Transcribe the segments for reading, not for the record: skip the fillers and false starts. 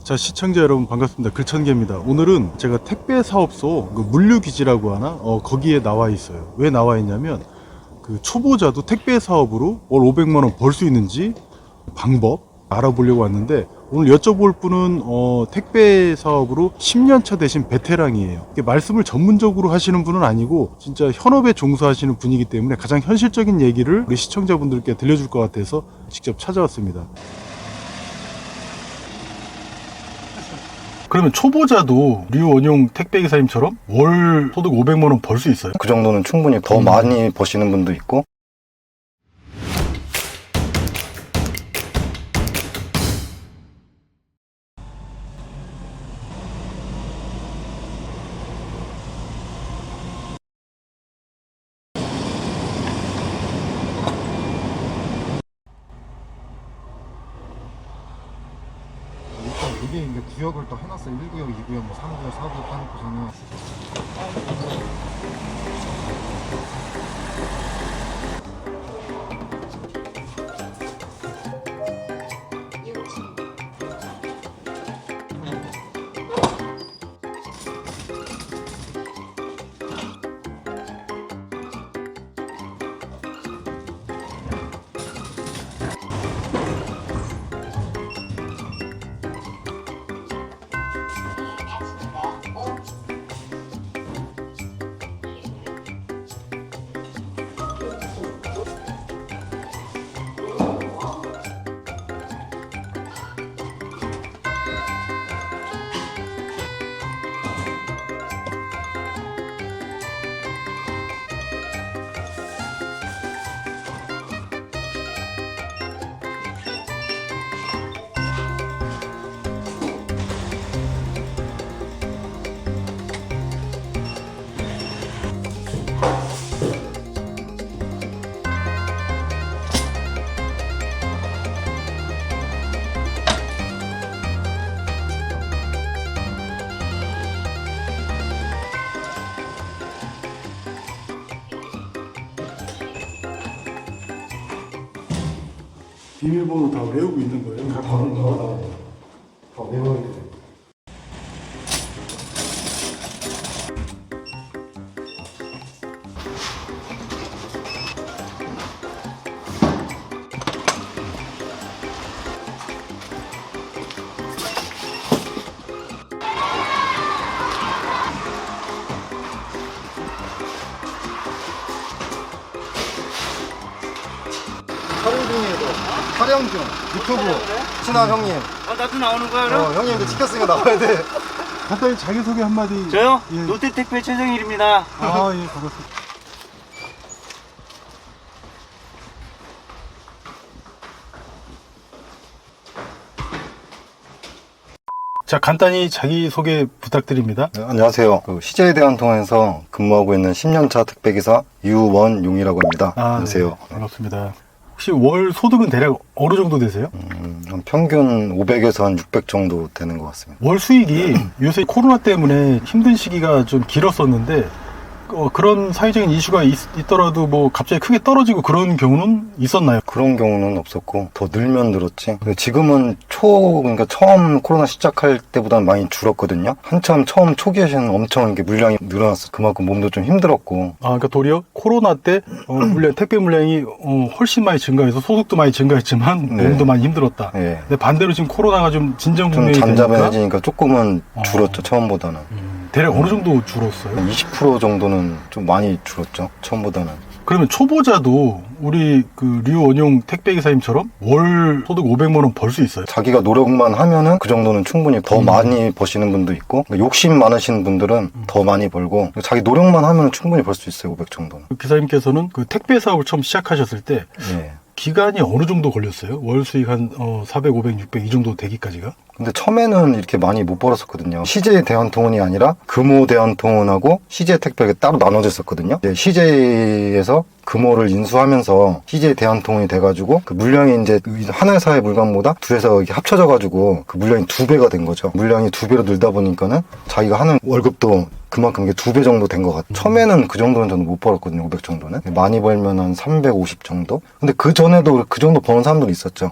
자, 시청자 여러분 반갑습니다. 글천개입니다. 오늘은 제가 택배 사업소 물류기지라고 하나 거기에 나와 있어요. 왜 나와 있냐면 그 초보자도 택배 사업으로 월 500만원 벌 수 있는지 방법 알아보려고 왔는데, 오늘 여쭤볼 분은 택배 사업으로 10년차 되신 베테랑이에요. 말씀을 전문적으로 하시는 분은 아니고 진짜 현업에 종사하시는 분이기 때문에 가장 현실적인 얘기를 우리 시청자분들께 들려줄 것 같아서 직접 찾아왔습니다. 그러면 초보자도 류원용 택배기사님처럼 월 소득 500만원 벌 수 있어요? 그 정도는 충분히 더 많이 버시는 분도 있고. 이게 이제 구역을 또 해놨어요. 1구역, 2구역, 뭐 3구역, 4구역 해놓고서는. 비밀번호 다 외우고 있는 거예요? 다 외워야 돼. 촬영 중이에도 촬영 중 유튜브 친한 형님. 나도 나오는 거야 그럼? 형님 이제 찍혔으니까 나와야 돼. 간단히 자기소개 한마디. 저요? 예. 롯데택배 최정일입니다. 아, 예, 반갑습니다. 자, 간단히 자기소개 부탁드립니다. 네, 안녕하세요. CJ 대한통운에서 근무하고 있는 10년차 택배기사 유원용이라고 합니다. 안녕하세요. 네, 반갑습니다. 혹시 월 소득은 대략 어느 정도 되세요? 한 평균 500에서 한 600 정도 되는 것 같습니다. 월 수익이 요새 코로나 때문에 힘든 시기가 좀 길었었는데, 그런 사회적인 이슈가 있더라도 뭐 갑자기 크게 떨어지고 그런 경우는 있었나요? 그런 경우는 없었고 더 늘면 늘었지. 근데 지금은 그러니까 처음 코로나 시작할 때보다는 많이 줄었거든요. 한참 처음 초기에는 엄청 이렇게 물량이 늘어났어. 그만큼 몸도 좀 힘들었고. 아, 그러니까 도리어 코로나 때 택배 물량이 훨씬 많이 증가해서 소득도 많이 증가했지만 네. 몸도 많이 힘들었다. 예. 근데 반대로 지금 코로나가 좀 좀 진정분명히 되니까 잠잠해지니까 조금은 줄었죠. 처음보다는. 대략 어느 정도 줄었어요? 한 20% 정도는 좀 많이 줄었죠. 처음보다는. 그러면 초보자도 우리 그 류원용 택배기사님처럼 월 소득 500만 원 벌 수 있어요? 자기가 노력만 하면은 그 정도는 충분히 더 많이 버시는 분도 있고, 욕심 많으신 분들은 더 많이 벌고, 자기 노력만 하면은 충분히 벌 수 있어요. 500 정도는. 그 기사님께서는 그 택배 사업을 처음 시작하셨을 때 예. 기간이 어느 정도 걸렸어요? 월 수익 한 400, 500, 600 이 정도 되기까지가? 근데 처음에는 이렇게 많이 못 벌었었거든요. CJ 대한통운이 아니라 금호 대한통운하고 CJ 택배가 따로 나눠져 있었거든요. CJ에서 금호를 인수하면서 CJ 대한통운이 돼가지고 그 물량이 이제 한 회사의 물건보다 두 회사가 이렇게 합쳐져가지고 그 물량이 2배가 된 거죠. 물량이 2배로 늘다 보니까는 자기가 하는 월급도 그만큼 이게 2배 정도 된 것 같아요. 처음에는 그 정도는 저는 못 벌었거든요. 500 정도는. 많이 벌면 한 350 정도? 근데 그 전에도 그 정도 버는 사람들이 있었죠.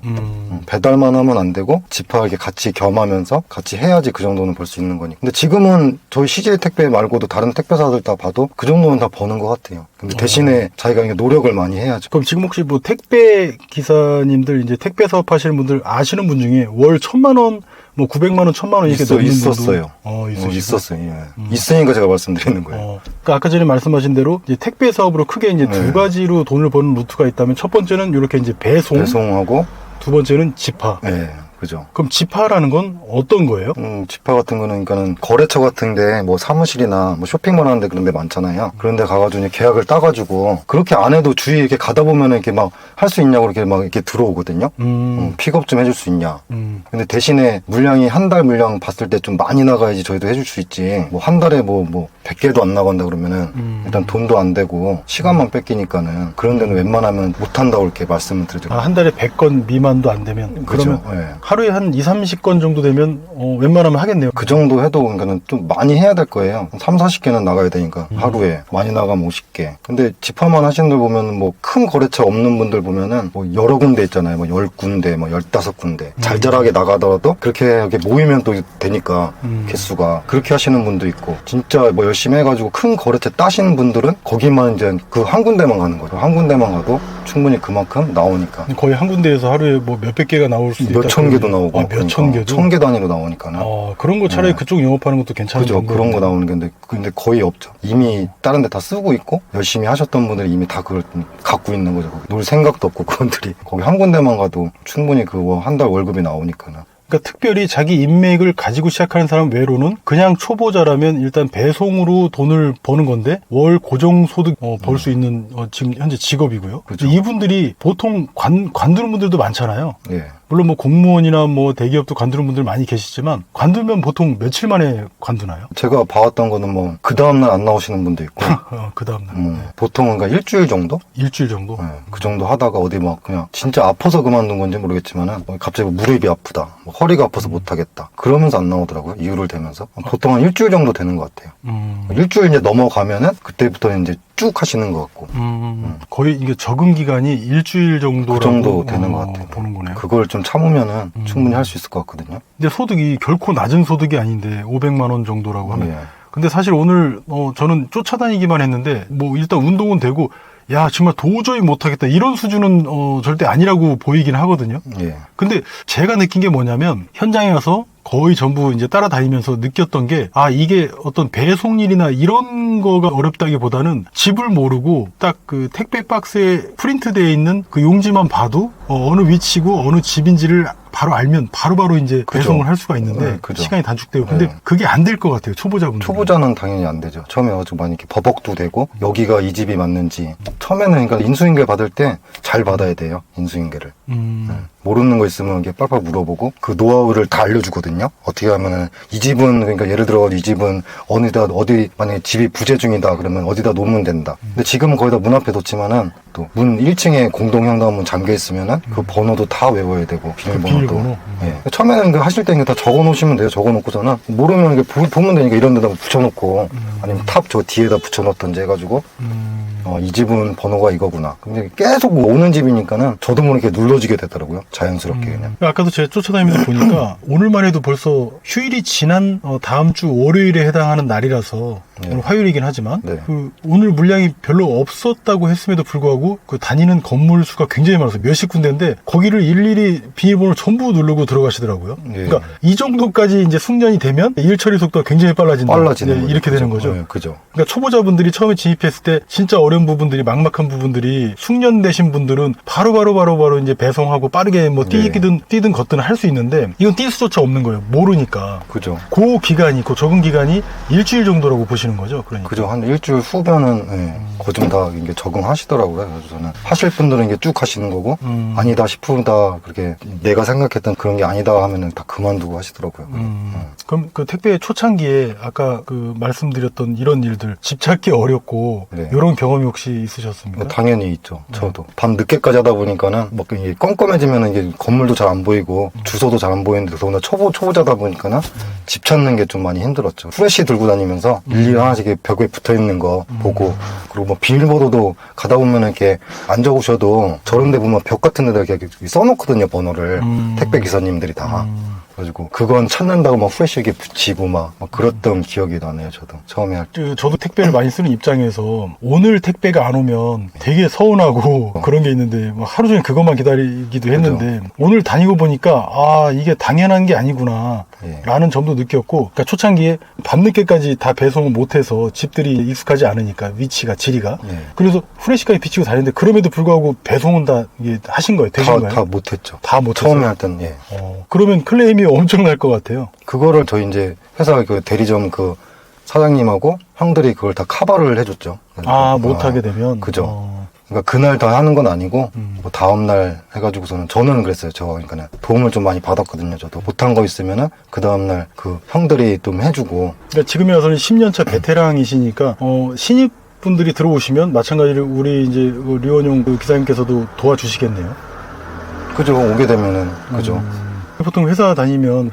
배달만 하면 안 되고 집하 이렇게 같이 겸하면서 같이 해야지 그 정도는 벌 수 있는 거니까. 근데 지금은 저희 CJ 택배 말고도 다른 택배사들 다 봐도 그 정도는 다 버는 것 같아요. 근데 대신에 자기가 이게 노력을 많이 해야죠. 그럼 지금 혹시 뭐 택배 기사님들 이제 택배 사업 하시는 분들 아시는 분 중에 월 1,000만 원, 뭐 900만 원, 1,000만 원 이렇게 넘는 있었어요. 분도 있었어요. 예. 있으니까 제가 말씀드리는 거예요. 그러니까 아까 전에 말씀하신 대로 이제 택배 사업으로 크게 이제 네. 두 가지로 돈을 버는 루트가 있다면 첫 번째는 이렇게 이제 배송하고 두 번째는 집하. 네, 그죠. 그럼 집하라는 건 어떤 거예요? 집화 같은 거는, 그러니까는 거래처 같은데, 뭐 사무실이나 뭐 쇼핑몰 하는데 그런 데 많잖아요. 그런 데 가가지고 이제 계약을 따가지고, 그렇게 안 해도 주위에 이렇게 가다 보면은 이렇게 막 할 수 있냐고 이렇게 막 이렇게 들어오거든요. 픽업 좀 해줄 수 있냐. 근데 대신에 물량이 한 달 물량 봤을 때 좀 많이 나가야지 저희도 해줄 수 있지. 뭐 한 달에 뭐 100개도 안 나간다 그러면은 일단 돈도 안 되고 시간만 뺏기니까는 그런 데는 웬만하면 못 한다고 이렇게 말씀을 드리죠. 한 달에 100건 미만도 안 되면 그렇죠. 그러면 예. 하루에 한 2, 30건 정도 되면 웬만하면 하겠네요. 그 정도 해도 그러니까는 좀 많이 해야 될 거예요. 3, 40개는 나가야 되니까 하루에 많이 나가면 50개. 근데 집화만 하시는 분들 보면은 뭐 큰 거래처 없는 분들 보면은 뭐 여러 군데 있잖아요. 뭐 10군데, 뭐 15군데. 잘잘하게 나가더라도 그렇게 이렇게 모이면 또 되니까 개수가 그렇게 하시는 분도 있고 진짜 뭐 열심히 해가지고 큰 거래처 따시는 분들은 거기만 이제 그 한 군데만 가는 거죠. 한 군데만 가도 충분히 그만큼 나오니까. 거의 한 군데에서 하루에 뭐 몇백 개가 나올 수 있다. 몇천 개도 나오고. 몇천 개도? 1000개 단위로 나오니까는. 그런 거 차라리 네. 그쪽 영업하는 것도 괜찮은 그죠. 방법이네요. 그런 거 나오는 게 근데 거의 없죠. 이미 다른 데 다 쓰고 있고 열심히 하셨던 분들이 이미 다 그걸 갖고 있는 거죠. 거기. 놀 생각도 없고 그분들이 거기 한 군데만 가도 충분히 그거 한 달 월급이 나오니까는. 그러니까 특별히 자기 인맥을 가지고 시작하는 사람 외로는 그냥 초보자라면 일단 배송으로 돈을 버는 건데 월 고정소득 벌 수 있는 지금 현재 직업이고요. 그죠. 이분들이 보통 관두는 분들도 많잖아요. 예. 물론 뭐 공무원이나 뭐 대기업도 관두는 분들 많이 계시지만 관두면 보통 며칠 만에 관두나요? 제가 봐왔던 거는 뭐 그 다음날 안 나오시는 분도 있고 그 다음날 보통은 그러니까 일주일 정도? 일주일 정도. 네, 그 정도 하다가 어디 막 그냥 진짜 아파서 그만둔 건지 모르겠지만은 갑자기 뭐 무릎이 아프다, 뭐 허리가 아파서 못하겠다 그러면서 안 나오더라고요. 이유를 대면서 보통 한 일주일 정도 되는 것 같아요. 일주일 이제 넘어가면은 그때부터 이제 쭉 하시는 것 같고 거의 이게 적응 기간이 일주일 정도라고 그 정도 되는 것 같아요. 보는 거네요. 그걸 좀 참으면은 충분히 할 수 있을 것 같거든요. 근데 소득이 결코 낮은 소득이 아닌데 500만 원 정도라고 하면 예. 근데 사실 오늘 저는 쫓아다니기만 했는데 뭐 일단 운동은 되고 야 정말 도저히 못하겠다 이런 수준은 절대 아니라고 보이긴 하거든요. 예. 근데 제가 느낀 게 뭐냐면 현장에 가서 거의 전부 이제 따라다니면서 느꼈던 게 이게 어떤 배송 일이나 이런 거가 어렵다기보다는 집을 모르고 딱 그 택배 박스에 프린트되어 있는 그 용지만 봐도 어느 위치고 어느 집인지를 바로 알면 바로바로 이제 그죠. 배송을 할 수가 있는데 네, 그죠. 시간이 단축되고 근데 네. 그게 안 될 것 같아요. 초보자분들. 초보자는 당연히 안 되죠. 처음에 와가지고 많이 이렇게 버벅도 되고 여기가 이 집이 맞는지 처음에는 그러니까 인수인계 받을 때 잘 받아야 돼요. 인수인계를. 모르는 거 있으면 이게 빡빡 물어보고 그 노하우를 다 알려주거든요. 어떻게 하면은 이 집은 그러니까 예를 들어 이 집은 어디 만약에 집이 부재 중이다 그러면 어디다 놓으면 된다. 근데 지금은 거의 다 문 앞에 놓지만은 또 문 1층에 공동 현관문 잠겨 있으면은 그 번호도 다 외워야 되고 비밀번호도. 비밀번호? 예. 처음에는 그 하실 때 다 적어 놓으시면 돼요. 적어 놓고서는 모르면 이게 보면 되니까 이런 데다 붙여놓고 아니면 탑 저 뒤에다 붙여놓던지 해가지고 이 집은 번호가 이거구나. 근데 계속 오는 집이니까는 저도 모르게 눌러지게 되더라고요. 자연스럽게 그냥. 아까도 제가 쫓아다니면서 보니까 오늘만 해도 벌써 휴일이 지난 다음 주 월요일에 해당하는 날이라서 네. 오늘 화요일이긴 하지만 네. 그 오늘 물량이 별로 없었다고 했음에도 불구하고 그 다니는 건물 수가 굉장히 많아서 몇십 군데인데 거기를 일일이 비밀번호를 전부 누르고 들어가시더라고요. 네. 그러니까 이 정도까지 이제 숙련이 되면 일 처리 속도가 굉장히 빨라지는 거죠. 이렇게 되는 거죠. 네, 그죠. 그러니까 초보자분들이 처음에 진입했을 때 진짜 어려운 부분들이 막막한 부분들이 숙련되신 분들은 바로 이제 배송하고 빠르게 뭐 네. 뛰든 걷든 할 수 있는데 이건 뛸 수조차 없는 거예요. 모르니까. 그죠. 그 기간이 그 적응 기간이 일주일 정도라고 보시는 거죠. 그러니까. 그죠. 한 일주일 후면은 거의 좀 다 이게 적응하시더라고요. 그래서 저는 하실 분들은 이게 쭉 하시는 거고 아니다 싶으다 그렇게 내가 생각했던 그런 게 아니다 하면은 다 그만두고 하시더라고요. 그럼 그 택배 초창기에 아까 그 말씀드렸던 이런 일들 집 찾기 어렵고 네. 이런 경험이 혹시 있으셨습니까? 당연히 있죠. 저도 밤 늦게까지 하다 보니까는 막 이게 껌껌해지면 이게 건물도 잘 안 보이고 주소도 잘 안 보이는데 더구나 초보자다 보니까는 집 찾는 게 좀 많이 힘들었죠. 후레쉬 들고 다니면서 일일이 하나씩 이렇게 벽에 붙어 있는 거 보고 그리고 뭐 비밀번호도 가다 보면 이렇게 안 적으셔도 저런 데 보면 벽 같은 데다 이렇게 써놓거든요, 번호를. 택배 기사님들이 다. 그래가지고 그건 찾는다고 막 후레쉬 이렇게 붙이고 막 그랬던 기억이 나네요, 저도. 처음에 할 때. 저도 택배를 많이 쓰는 입장에서 오늘 택배가 안 오면 되게 서운하고 그런 게 있는데 막 하루 종일 그것만 기다리기도 했는데 오늘 다니고 보니까 아 이게 당연한 게 아니구나 예. 라는 점도 느꼈고 그러니까 초창기에 밤늦게까지 다 배송을 못해서 집들이 익숙하지 않으니까 위치가 지리가 예. 그래서 후레쉬까지 비치고 다녔는데 그럼에도 불구하고 배송은 다 이게 하신 거예요? 되신 거예요? 다 못했죠. 다 못했어요? 처음에 할 때는, 예. 그러면 클레임이 엄청날 것 같아요. 그거를 저희 이제 회사 그 대리점 그 사장님하고 형들이 그걸 다 커버를 해줬죠. 아 못하게 되면? 그죠. 그러니까 그날 다 하는 건 아니고 뭐 다음날 해가지고서는 저는 그랬어요. 그러니까 도움을 좀 많이 받았거든요. 저도 못한 거 있으면은 그 다음날 그 형들이 좀 해주고. 그러니까 지금에 와서는 10년차 베테랑이시니까 신입 분들이 들어오시면 마찬가지로 우리 이제 그 류원용 그 기사님께서도 도와주시겠네요. 그죠. 오게 되면은 그죠. 보통 회사 다니면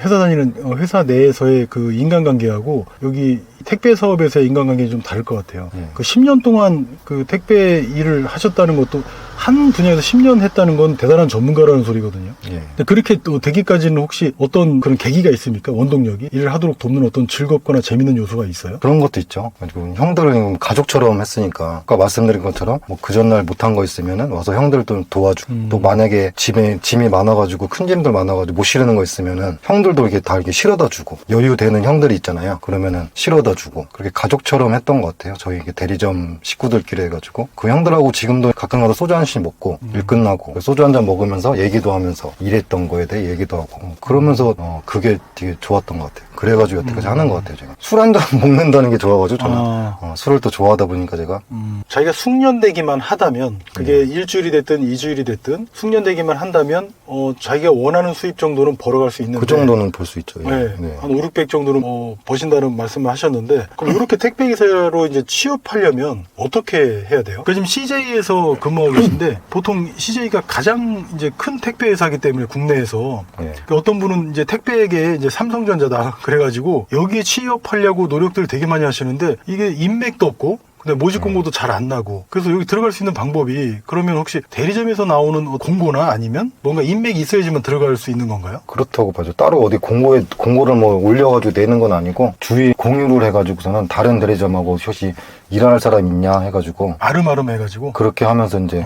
회사 내에서의 그 인간관계하고 여기 택배 사업에서의 인간관계는 좀 다를 것 같아요. 예. 그 10년 동안 그 택배 일을 하셨다는 것도 한 분야에서 10년 했다는 건 대단한 전문가라는 소리거든요. 예. 근데 그렇게 또 되기까지는 혹시 어떤 그런 계기가 있습니까? 원동력이? 일을 하도록 돕는 어떤 즐겁거나 재밌는 요소가 있어요? 그런 것도 있죠. 그리고 형들은 가족처럼 했으니까 아까 말씀드린 것처럼 뭐 그 전날 못한 거 있으면은 와서 형들도 도와주고 또 만약에 집에 짐이 많아가지고 큰 짐들 많아가지고 못 실으는 거 있으면은 형들도 이렇게 다 이렇게 실어다 주고 여유 되는 형들이 있잖아요. 그러면은 실어다 주고 그렇게 가족처럼 했던 것 같아요. 저희 이렇게 대리점 식구들끼리 해가지고 그 형들하고 지금도 가끔가다 소주 한 잔씩 먹고 일 끝나고 소주 한 잔 먹으면서 얘기도 하면서 일했던 거에 대해 얘기도 하고 그러면서 그게 되게 좋았던 것 같아요. 그래가지고 여태까지 하는 것 같아요. 제가 술 한 잔 먹는다는 게 좋아가지고 저는 술을 또 좋아하다 보니까 제가 자기가 숙련되기만 하다면 그게 일주일이 됐든 2주일이 됐든 숙련되기만 한다면 자기가 원하는 수입 정도는 벌어갈 수 있는데 그 정도는 볼 수 있죠. 예. 네, 네. 한 5, 600 정도는 버신다는 말씀을 하셨는데 그럼 이렇게 택배기사로 이제 취업하려면 어떻게 해야 돼요? 지금 CJ에서 근무하고 계신데 보통 CJ가 가장 이제 큰 택배 회사이기 때문에 국내에서 예. 어떤 분은 이제 택배계 이제 삼성전자다 그래가지고 여기에 취업하려고 노력들을 되게 많이 하시는데 이게 인맥도 없고 근데 모집 공고도 잘 안 나고 그래서 여기 들어갈 수 있는 방법이 그러면 혹시 대리점에서 나오는 공고나 아니면 뭔가 인맥이 있어야지만 들어갈 수 있는 건가요? 그렇다고 봐죠. 따로 어디 공고를 뭐 올려가지고 내는 건 아니고 주위 공유를 해가지고서는 다른 대리점하고 혹시 일할 사람 있냐 해가지고 아름아름 해가지고 그렇게 하면서 이제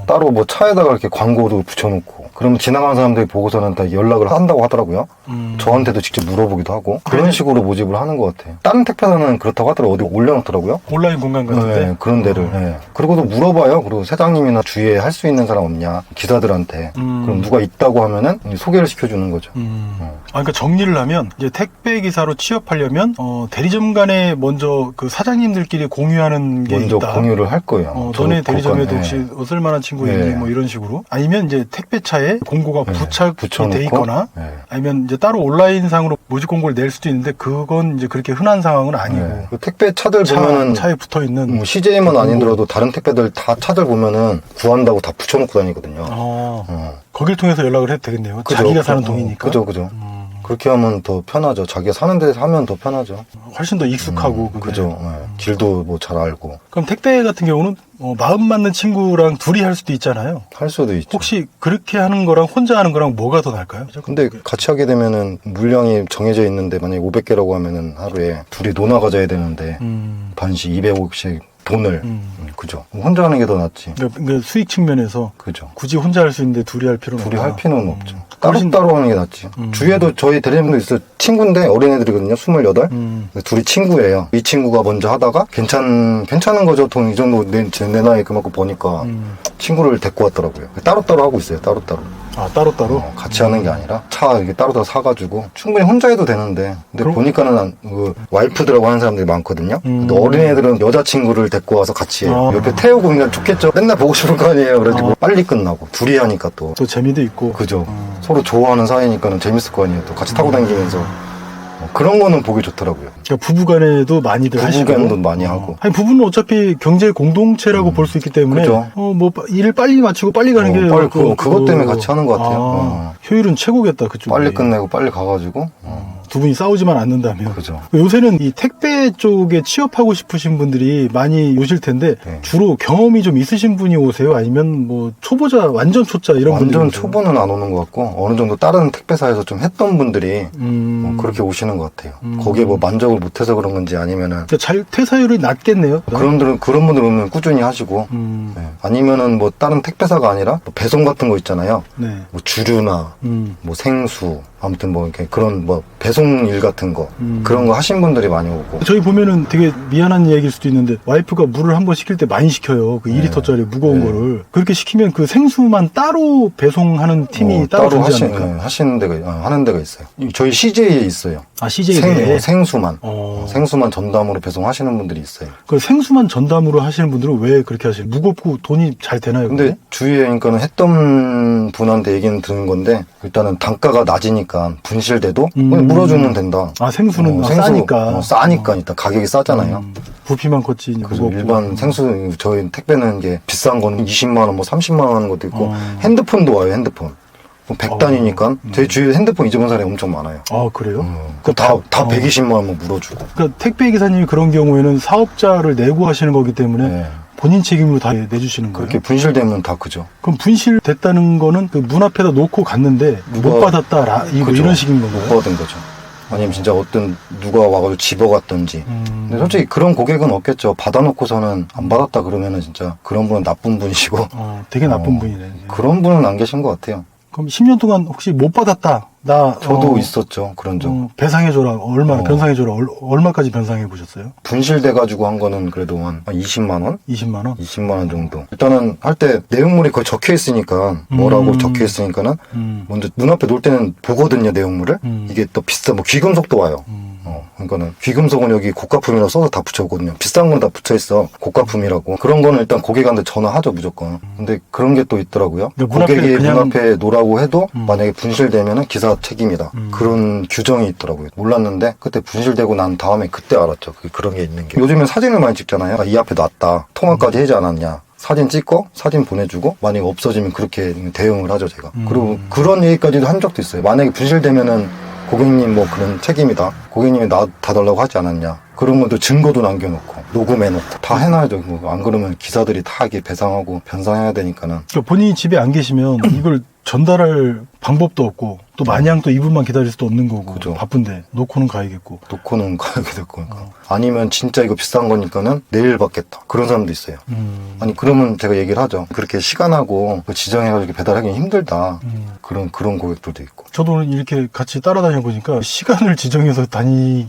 따로 뭐 차에다가 이렇게 광고도 붙여놓고 그러면 지나가는 사람들이 보고서는 다 연락을 한다고 하더라고요. 저한테도 직접 물어보기도 하고 그런 식으로 모집을 하는 것 같아요. 다른 택배사는 그렇다고 하더라고요. 어디 올려놓더라고요. 온라인 공간 같은데 네, 그런 데를. 네. 그리고도 물어봐요. 그리고 사장님이나 주위에 할 수 있는 사람 없냐 기사들한테. 그럼 누가 있다고 하면은 소개를 시켜주는 거죠. 그러니까 정리를 하면 이제 택배 기사로 취업하려면 대리점 간에 먼저 그 사장님들끼리 공유하는 게 먼저 있다. 공유를 할 거예요. 너네 대리점에도 네. 혹시 쓸만한 친구 네. 있니? 뭐 이런 식으로. 아니면 이제 택배차에 공고가 부착이 붙여놓고. 돼 있거나 네. 아니면 이제 따로 온라인상으로 모집 공고를 낼 수도 있는데 그건 이제 그렇게 흔한 상황은 아니고. 네. 그 택배 차들 보면은 차에 붙어 있는 CJ만 아니더라도 다른 택배들 다 차들 보면은 구한다고 다 붙여놓고 다니거든요. 거길 통해서 연락을 해도 되겠네요. 그죠? 자기가 사는 동이니까. 그죠. 그렇게 하면 더 편하죠. 자기가 사는 데서 하면 더 편하죠. 훨씬 더 익숙하고. 그게. 그죠. 네. 길도 뭐 잘 알고. 그럼 택배 같은 경우는 마음 맞는 친구랑 둘이 할 수도 있잖아요. 할 수도 있죠. 혹시 그렇게 하는 거랑 혼자 하는 거랑 뭐가 더 나을까요? 근데 같이 하게 되면은 물량이 정해져 있는데 만약에 500개라고 하면은 하루에 둘이 논아 가져야 되는데 반씩 250씩 돈을 그죠. 혼자 하는 게 더 낫지. 그러니까 수익 측면에서 그죠. 굳이 혼자 할 수 있는데 둘이 할 필요는 둘이 없다. 할 필요는 없죠. 훨씬- 따로따로 하는 게 낫지. 주위에도 저희 대리님도 있어요. 친구인데 어린애들이거든요. 28. 둘이 친구예요. 이 친구가 먼저 하다가 괜찮은 거죠. 돈 이 정도 내 나이에 그만큼 버니까 친구를 데리고 왔더라고요. 따로따로 하고 있어요. 따로따로. 따로따로? 같이 하는 게 아니라 차 이렇게 따로따로 사가지고 충분히 혼자 해도 되는데 근데 보니까는 그 와이프들하고 하는 사람들이 많거든요. 근데 어린애들은 여자친구를 데리고 와서 같이 해요. 옆에 태우고 그냥 좋겠죠. 맨날 보고 싶을 거 아니에요. 그래가지고 빨리 끝나고 둘이 하니까 또 또 재미도 있고. 그죠. 서로 좋아하는 사이니까는 재밌을 거 아니에요. 또 같이 타고 다니면서 그런 거는 보기 좋더라고요. 그러니까 부부간에도 많이들 하시고. 부부간도 많이 하고. 아니, 부부는 어차피 경제 공동체라고 볼 수 있기 때문에. 그죠. 뭐, 일을 빨리 마치고 빨리 가는 게. 빨리 그것 때문에 같이 하는 것 같아요. 효율은 최고겠다, 그쪽. 빨리 끝내고 빨리 가가지고. 두 분이 싸우지만 않는다면. 그죠. 요새는 이 택배 쪽에 취업하고 싶으신 분들이 많이 오실 텐데 네. 주로 경험이 좀 있으신 분이 오세요? 아니면 뭐 초보자, 완전 초짜 이런 분들이 완전 오세요? 초보는 안 오는 것 같고 어느 정도 다른 택배사에서 좀 했던 분들이 그렇게 오시는 것 같아요. 거기에 뭐 만족을 못해서 그런 건지 아니면은 그러니까 퇴사율이 낮겠네요. 그런 분들 오면 꾸준히 하시고 네. 아니면은 뭐 다른 택배사가 아니라 뭐 배송 같은 거 있잖아요. 네. 뭐 주류나 뭐 생수 아무튼 뭐 이렇게 그런 뭐 배송 일 같은 거 그런 거 하신 분들이 많이 오고 저희 보면은 되게 미안한 이야기일 수도 있는데 와이프가 물을 한 번 시킬 때 많이 시켜요. 그 2리터짜리 무거운 네. 거를. 그렇게 시키면 그 생수만 따로 배송하는 팀이 따로 존재하니까. 하시는 데가 하는 데가 있어요. 저희 CJ에 있어요. 아, CJ. 생수만 어. 생수만 전담으로 배송하시는 분들이 있어요. 그 생수만 전담으로 하시는 분들은 왜 그렇게 하시는? 무겁고 돈이 잘 되나요? 근데 그게? 주위에 그러니까는 했던 분한테 얘기는 드는 건데 일단은 단가가 낮으니까 분실돼도 그냥 물어주면 된다. 아, 생수는 싸니까. 싸니까 일단 가격이 싸잖아요. 부피만 컸지. 이제 그래서 무겁고. 일반 생수 저희 택배는 이게 비싼 거는 20만 원, 뭐 30만 원 하는 것도 있고 어. 핸드폰도 와요. 핸드폰. 100단위니까 제 주위에 핸드폰 잊어본 사람이 엄청 많아요. 아, 그래요? 다 120만 원만 물어주고. 그러니까 택배 기사님이 그런 경우에는 사업자를 내고 하시는 거기 때문에 네. 본인 책임으로 다 내주시는 거예요. 그렇게 분실되면 다 그죠. 그럼 분실됐다는 거는 그 문 앞에다 놓고 갔는데 못 누가- 받았다 뭐 그죠. 이런 식인 못 건가요? 받은 거죠. 아니면 진짜 어떤 누가 와가지고 집어갔던지. 근데 솔직히 그런 고객은 없겠죠. 받아놓고서는 안 받았다 그러면은 진짜 그런 분은 나쁜 분이시고 되게 나쁜 분이네. 그런 분은 안 계신 것 같아요. 그럼 10년 동안 혹시 못 받았다. 나 저도 있었죠. 그런 적. 배상해줘라. 얼마나 어. 변상해줘라. 얼마까지 변상해 보셨어요? 분실돼가지고 한 거는 그래도 한 20만 원? 20만 원? 20만 원 정도. 일단은 할 때 내용물이 거의 적혀 있으니까 뭐라고 적혀 있으니까는 먼저 눈 앞에 놓을 때는 보거든요, 내용물을. 이게 또 비싼 뭐 귀금속도 와요. 그러니까는 귀금속은 여기 고가품이라고 써서 다 붙여오거든요. 비싼 건 다 붙여 있어. 고가품이라고. 그런 거는 일단 고객한테 전화하죠, 무조건. 근데 그런 게 또 있더라고요. 문 앞에 고객이 그냥- 문 앞에 놓으라고 해도 만약에 분실되면은 기사 책임이다. 그런 규정이 있더라고요. 몰랐는데 그때 분실되고 난 다음에 그때 알았죠. 그런 게 있는 게. 요즘엔 사진을 많이 찍잖아요. 이 앞에 놨다. 통화까지 하지 않았냐. 사진 찍고 사진 보내주고 만약에 없어지면 그렇게 대응을 하죠, 제가. 그리고 그런 얘기까지도 한 적도 있어요. 만약에 분실되면은 고객님 뭐 그런 책임이다. 고객님이 나 다 달라고 하지 않았냐. 그런 것도 증거도 남겨놓고 녹음해놓고 다 해놔야죠. 뭐 안 그러면 기사들이 다 이게 배상하고 변상해야 되니까는. 그러니까 본인이 집에 안 계시면 이걸 전달할 방법도 없고 또 마냥 또 이분만 기다릴 수도 없는 거고 그죠. 바쁜데 놓고는 가야겠고. 놓고는 가게 될 거니까. 아니면 진짜 이거 비싼 거니까는 내일 받겠다. 그런 사람도 있어요. 아니 그러면 제가 얘기를 하죠. 그렇게 시간하고 지정해가지고 배달하기는 힘들다. 그런 고객들도 있고. 저도 오늘 이렇게 같이 따라다녀 보니까 시간을 지정해서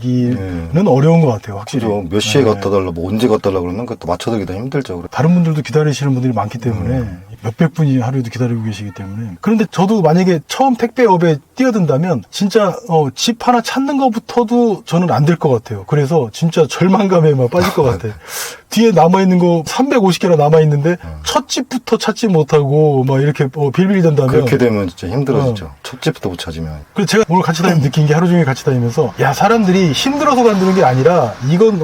다니기는 어려운 것 같아요, 확실히. 그죠. 몇 시에 네. 갖다 달라, 뭐 언제 갖다 달라 그러면 그것도 맞춰드리기도 힘들죠. 다른 분들도 기다리시는 분들이 많기 때문에 몇백 분이 하루에도 기다리고 계시기 때문에. 그런데 저도 만약에 처음 택배업에 뛰어든다면 진짜 집 하나 찾는 것부터도 저는 안 될 것 같아요. 그래서 진짜 절망감에 막 빠질 것 같아요. 뒤에 남아있는 거 350개나 남아있는데 첫 집부터 찾지 못하고 막 이렇게 빌빌댄다면. 그렇게 되면 진짜 힘들어지죠. 첫 집부터 못 찾으면. 그래서 제가 오늘 같이 다니면서 느낀 게 하루 종일 같이 다니면서 야, 사람들이 힘들어서 간다는 게 아니라 이건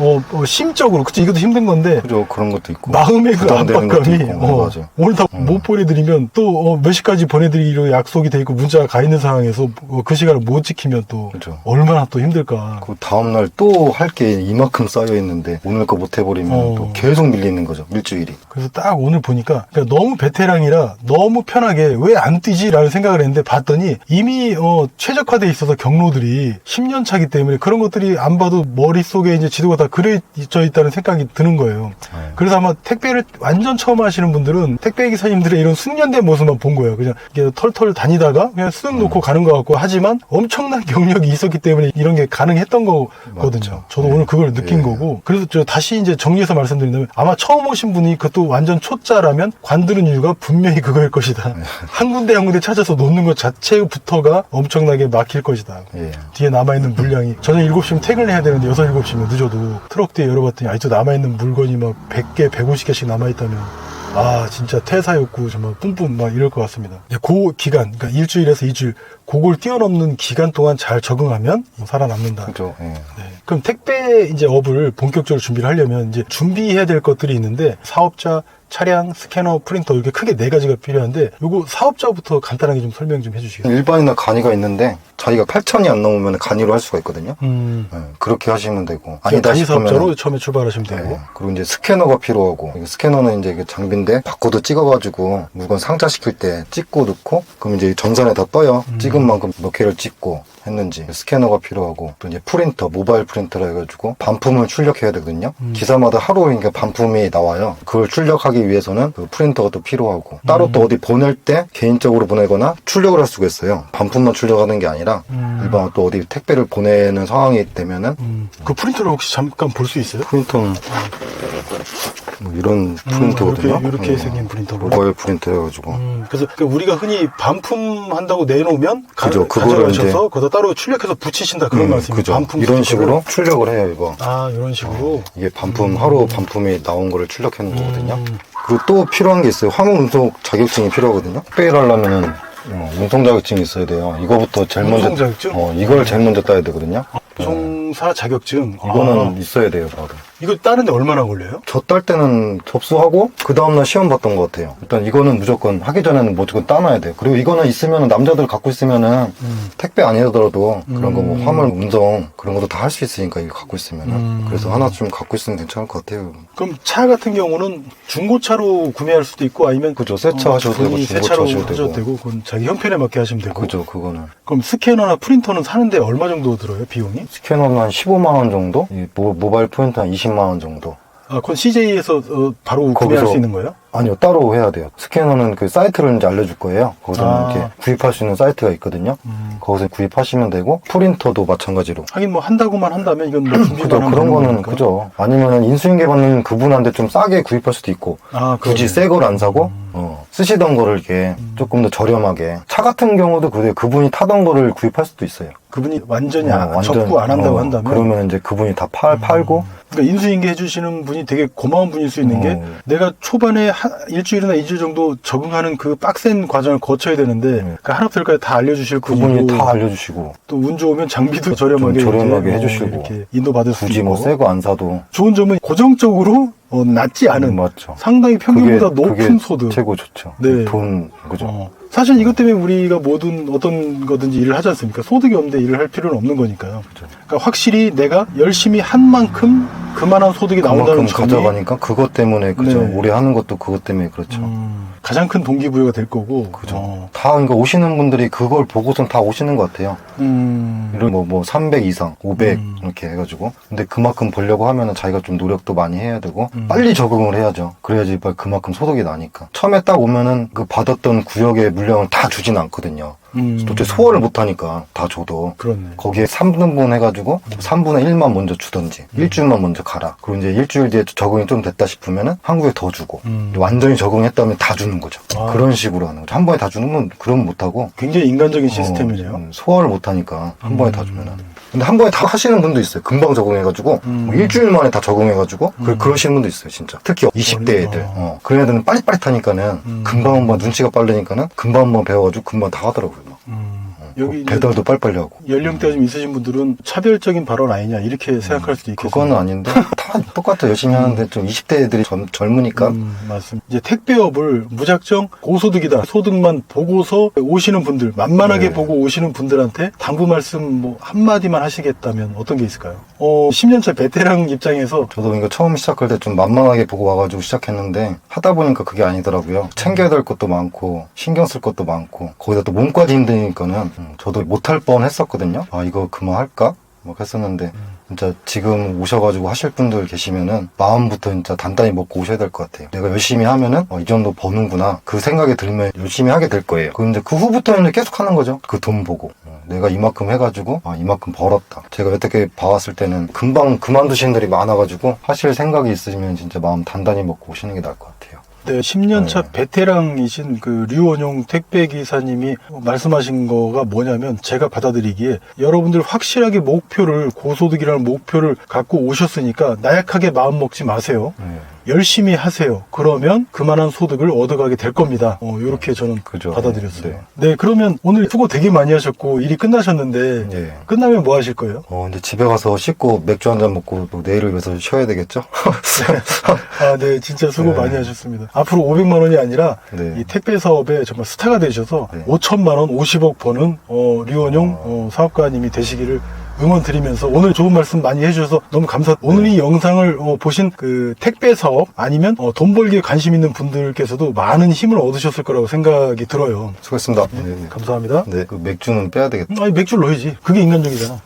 심적으로, 그치, 이것도 힘든 건데 그죠. 그런 것도 있고. 마음의 그 부담되는 것도 압박감이 있고. 맞아. 오늘 다 못 보내드리면 또 몇 시까지 보내드리기로 약속이 돼 있고 문자가 가 있는 상황에서 그 시간을 못 지키면 또 그죠. 얼마나 또 힘들까. 그 다음날 또 할 게 이만큼 쌓여 있는데 오늘 거 못 해버리면 또 계속 밀리는 거죠. 일주일이. 그래서 딱 오늘 보니까 그러니까 너무 베테랑이라 너무 편하게 왜 안 뛰지라는 생각을 했는데 봤더니 이미 최적화돼 있어서 경로들이 10년 차기 때문에 그런 것들이 안 봐도 머릿속에 이제 지도가 다 그려져 있다는 생각이 드는 거예요. 네. 그래서 아마 택배를 완전 처음 하시는 분들은 택배 기사님들의 이런 숙련된 모습만 본 거예요. 그냥 이게 털털 다니다가 그냥 수능 놓고 가는 것 같고 하지만 엄청난 경력이 있었기 때문에 이런 게 가능했던 거거든요. 맞죠. 저도 오늘 그걸 느낀 네. 거고. 그래서 저 다시 이제 정리해서 말씀드린다면 아마 처음 오신 분이 그것도 완전 초짜라면 관두는 이유가 분명히 그거일 것이다. 한 군데 한 군데 찾아서 놓는 것 자체부터가 엄청나게 막힐 것이다. 예. 뒤에 남아있는 물량이 저녁 7시면 퇴근을 해야 되는데 6, 7시면 늦어도 트럭 뒤에 열어봤더니 아직도 남아있는 물건이 막 100개, 150개씩 남아있다면 아, 진짜 퇴사 욕구 정말 뿜뿜 막 이럴 것 같습니다. 그 기간, 그러니까 일주일에서 2주일, 그걸 뛰어넘는 기간 동안 잘 적응하면 살아남는다. 그죠. 예. 네. 그럼 택배 이제 업을 본격적으로 준비를 하려면 이제 준비해야 될 것들이 있는데 사업자, 차량, 스캐너, 프린터 이렇게 크게 4가지가 필요한데 요거 사업자부터 간단하게 좀 설명 좀 해주시겠어요? 일반이나 간이가 있는데 자기가 8천이 안 넘으면 간이로 할 수가 있거든요. 예, 그렇게 하시면 되고 단위 아니다 사업자로 싶으면 처음에 출발하시면 되고 네. 그리고 이제 스캐너가 필요하고 이거 스캐너는 이제 이게 장비인데 바코드 찍어가지고 물건 상자시킬 때 찍고 넣고 그럼 이제 전선에 다 떠요. 찍은 만큼 몇 개를 찍고 했는지 스캐너가 필요하고 또 이제 프린터 모바일 프린터라 해가지고 반품을 출력해야 되거든요. 기사마다 하루 그러니까 반품이 나와요. 그걸 출력하기 위해서는 그 프린터가 또 필요하고 따로 또 어디 보낼 때 개인적으로 보내거나 출력을 할 수가 있어요. 반품만 출력하는 게 아니라 일반 또 어디 택배를 보내는 상황이 되면은 그 프린터를 혹시 잠깐 볼 수 있어요? 프린터는 뭐 이런 프린터거든요. 이렇게 생긴 프린터고. 모바일 프린터 해가지고 그래서 우리가 흔히 반품한다고 내놓으면 그죠. 그거를 가져가셔서 거기다 따로 출력해서 붙이신다 그런 말씀이죠. 그죠. 반품 이런 수준으로. 식으로 출력을 해요 이거. 아, 이런 식으로. 이게 반품 하루 반품이 나온 거를 출력해 놓은 거거든요. 그리고 또 필요한 게 있어요. 화물 운송 자격증이 필요하거든요. 택배를 하려면은 운송 자격증이 있어야 돼요. 이거부터 제일 먼저 운송 자격증? 이걸 제일 먼저 따야 되거든요. 송사 자격증. 이거는 있어야 돼요, 바로. 이거 따는데 얼마나 걸려요? 저 딸 때는 접수하고 그 다음날 시험 봤던 것 같아요. 일단 이거는 무조건 하기 전에는 무조건 따놔야 돼요. 그리고 이거는 있으면 남자들 갖고 있으면은 택배 아니더라도 그런 거 뭐 화물 운송 그런 것도 다 할 수 있으니까 이거 갖고 있으면은 그래서 하나쯤 갖고 있으면 괜찮을 것 같아요. 그럼 차 같은 경우는 중고차로 구매할 수도 있고 아니면 그죠. 새 차 하셔도 되고 새 중고차 차로 하셔도 하셔도 되고. 되고 그건 자기 형편에 맞게 하시면 되고. 그죠. 그거는 그럼 스캐너나 프린터는 사는데 얼마 정도 들어요, 비용이? 스캐너는 한 15만 원 정도, 이 모바일 프린터 한 20만 원 정도. 아, 그건 CJ에서 바로 구매할 수 있는 거예요? 아니요, 따로 해야 돼요. 스캐너는 그 사이트를 이제 알려줄 거예요. 거기서는 이렇게 구입할 수 있는 사이트가 있거든요. 거기서 구입하시면 되고, 프린터도 마찬가지로. 하긴 뭐 한다고만 한다면 이건 뭐 준비만 그죠, 하면 그런 되는 거는, 거니까. 그죠. 아니면은 인수인계 받는 그분한테 좀 싸게 구입할 수도 있고, 아, 굳이 그러네. 새 걸 안 사고, 쓰시던 거를 이렇게 조금 더 저렴하게. 차 같은 경우도 그래요. 그분이 타던 거를 구입할 수도 있어요. 그분이 완전히 완전, 접고 안 한다고 한다면 그러면 이제 그분이 다 팔고, 그러니까 인수인계 해주시는 분이 되게 고마운 분일 수 있는 게 내가 초반에 일주일이나 2주 정도 적응하는 그 빡센 과정을 거쳐야 되는데 그 하나부터까지 다 알려주실 그분이 분이고 다 알려주시고, 또 운 좋으면 장비도 저렴하게, 좀 저렴하게 이제 해주시고. 이렇게 인도받을 수 굳이 있고 뭐 새 거 안 사도. 좋은 점은 고정적으로 낮지 않은 맞죠. 상당히 평균보다 높은 그게 소득. 최고 좋죠. 네. 돈, 그죠. 사실 이것 때문에 우리가 모든 어떤 거든지 일을 하지 않습니까? 소득이 없는데 일을 할 필요는 없는 거니까요. 그러니까 확실히 내가 열심히 한 만큼 그만한 소득이 나온다는 그만큼 점이 가져가니까 그것 때문에, 그죠. 네. 우리 하는 것도 그것 때문에 그렇죠. 가장 큰 동기부여가 될 거고. 그죠. 다, 그러니까 오시는 분들이 그걸 보고선 다 오시는 것 같아요. 이런 뭐 300 이상, 500 이렇게 해가지고. 근데 그만큼 벌려고 하면은 자기가 좀 노력도 많이 해야 되고, 빨리 적응을 해야죠. 그래야지 그만큼 소득이 나니까. 처음에 딱 오면은 그 받았던 구역의 물량을 다 주진 않거든요. 도대체 소화를 못하니까 다 줘도. 그렇네. 거기에 3등분 해가지고 3분의 1만 먼저 주던지 일주일만 먼저 가라. 그리고 이제 일주일 뒤에 적응이 좀 됐다 싶으면은 한국에 더 주고 완전히 적응했다면 다 주는 거죠. 아. 그런 식으로 하는 거죠. 한 번에 다 주는 건 그러면 못하고 굉장히 인간적인 시스템이네요. 소화를 못하니까 한 번에 다 주면은. 근데 한 번에 다 하시는 분도 있어요. 금방 적응해가지고 뭐 일주일 만에 다 적응해가지고 그러시는 분도 있어요. 진짜 특히 20대 애들. 그런 애들은 빠릿빠릿하니까는 금방 한번 눈치가 빠르니까는 금방 한번 배워가지고 금방 다 하더라고요. 여기 이제 배달도 빨리빨리 하고. 연령대가 좀 있으신 분들은 차별적인 발언 아니냐 이렇게 생각할 수도 있겠어요. 그거는 아닌데 다 똑같아 열심히 하는데 좀 20대 애들이 젊으니까 맞습니다. 이제 택배업을 무작정 고소득이다 소득만 보고서 오시는 분들 만만하게 네. 보고 오시는 분들한테 당부 말씀 뭐 한마디만 하시겠다면 어떤 게 있을까요? 10년차 베테랑 입장에서 저도 이거 처음 시작할 때 좀 만만하게 보고 와가지고 시작했는데 하다 보니까 그게 아니더라고요. 챙겨야 될 것도 많고 신경 쓸 것도 많고 거기다 또 몸까지 힘드니까는 저도 못할 뻔 했었거든요. 아 이거 그만할까? 막 했었는데 진짜 지금 오셔가지고 하실 분들 계시면은 마음부터 진짜 단단히 먹고 오셔야 될 것 같아요. 내가 열심히 하면은 이 정도 버는구나 그 생각이 들면 열심히 하게 될 거예요. 근데 그 후부터는 계속 하는 거죠. 그 돈 보고 내가 이만큼 해가지고 이만큼 벌었다. 제가 여태까지 봐왔을 때는 금방 그만두신 분들이 많아가지고 하실 생각이 있으시면 진짜 마음 단단히 먹고 오시는 게 나을 것 같아요. 네, 10년차 베테랑이신 그 류원용 택배기사님이 말씀하신 거가 뭐냐면 제가 받아들이기에 여러분들 확실하게 목표를 고소득이라는 목표를 갖고 오셨으니까 나약하게 마음 먹지 마세요. 열심히 하세요. 그러면 그만한 소득을 얻어가게 될 겁니다. 이렇게 저는 그죠. 받아들였어요. 네, 그러면 오늘 수고 되게 많이 하셨고 일이 끝나셨는데 예. 끝나면 뭐 하실 거예요? 근데 집에 가서 씻고 맥주 한 잔 먹고 또 내일을 위해서 쉬어야 되겠죠? 아, 네, 진짜 수고 네. 많이 하셨습니다. 앞으로 500만 원이 아니라 네. 이 택배 사업에 정말 스타가 되셔서 네. 5천만 원, 50억 버는 류원용 사업가님이 되시기를 응원드리면서 오늘 좋은 말씀 많이 해주셔서 너무 감사합니다. 오늘 이 영상을 보신 그 택배 사업 아니면 돈 벌기에 관심 있는 분들께서도 많은 힘을 얻으셨을 거라고 생각이 들어요. 수고했습니다. 네. 감사합니다. 네. 그 맥주는 빼야 되겠다. 아니, 맥주를 넣어야지. 그게 인간적이잖아.